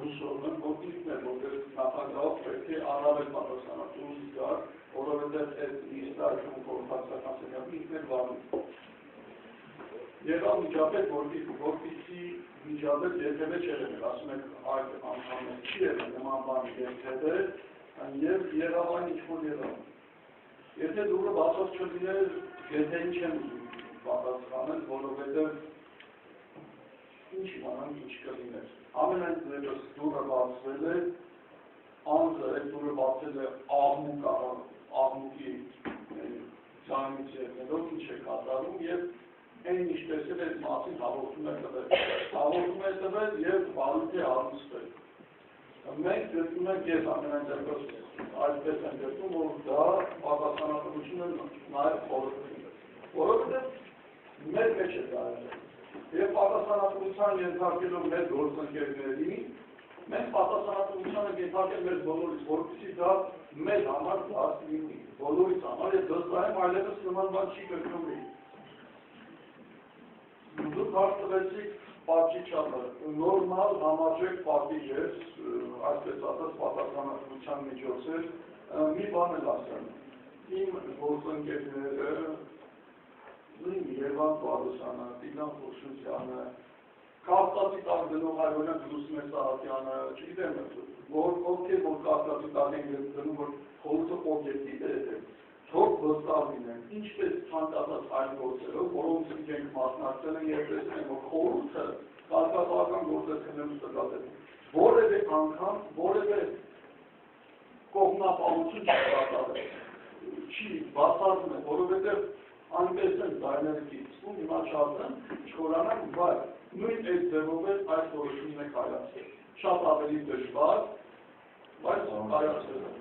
հուսով եմ, որ ինքն է, որպես նախագահով պետք է առավել պատասխանատու զգար, որովհետև այդ նիստարկում կորուպցիական սենյակը ինքն է վարում։ Եղավ միջապետ, որպեսզի միջապետ երբևէ չէր եղել, ասում եք այդ անգամը չի եղել նման բան երբևէ, եւ եղավ այն ինչ որ եղավ։ Եթե դուրը բացված չլիներ, գետեին չեմ ուզում պատասխանել, որովհետև ինչ իմանանք ինչ կլիներ։ Ամենայն դեպս դուրը բացվել է, անձը այդ դուրը բացել է աղմուկի ձայնից ելնելով, ինչ է կատարում եւ այն ինչ տեսել է այդ մասին հաղորդում է տվել։ Հաղորդում է տվել եւ բարույթ է հարուցվել։ Մենք դեպքում ենք ես ամենայն դեպս այսպես են դեպքում, որ դա պատասխանատվությունը նաեւ խորհրդի է։ Որովհետեւ մեր մեջ է դա եւ պատասխանատվության ենթարկելով մեր գործընկերներին, մենք պատասխանատվությանը ենթարկել մեր բոլորից, որպեսզի դա մեր համար դարձ լինի, բոլորից համար եւ դժվար է այլևս նման բան չի կրկնվի։ Դուք հարցրեցիք պատժի չափը, նորմալ համարժեք պատիժ է, այսպես ասած պատասխանատվության միջոց է, մի բան էլ ասեմ, իմ գործընկերները, նույն Երևան Պարոսյանը, Տիգրան Խոշոյանը, Կավկասի տակ գնող այօրինակ Լուսինե Սահակյանը, չգիտեմ, ովքեր որ Կավկասի տակ են գնում, որ խորհուրդը օբյեկտիվ է, թող վստահ լինեն, ինչպես ցանկացած այլ գործերով, որոնցից ենք մասնակցել են եւ տեսել են, որ խորհուրդը կարգապահական գործընկերներում ստգած է, որևէ անգամ, որևէ կողմնապահություն չի բացառում է, որովհետեւ այնպես են ձայները կիցվում, հիմա չասեմ, չխորանանք, բայց նույն այդ ձևով է այս որոշումն է կայացել։ Շատ ավելի դժվար, բայց կայացել է։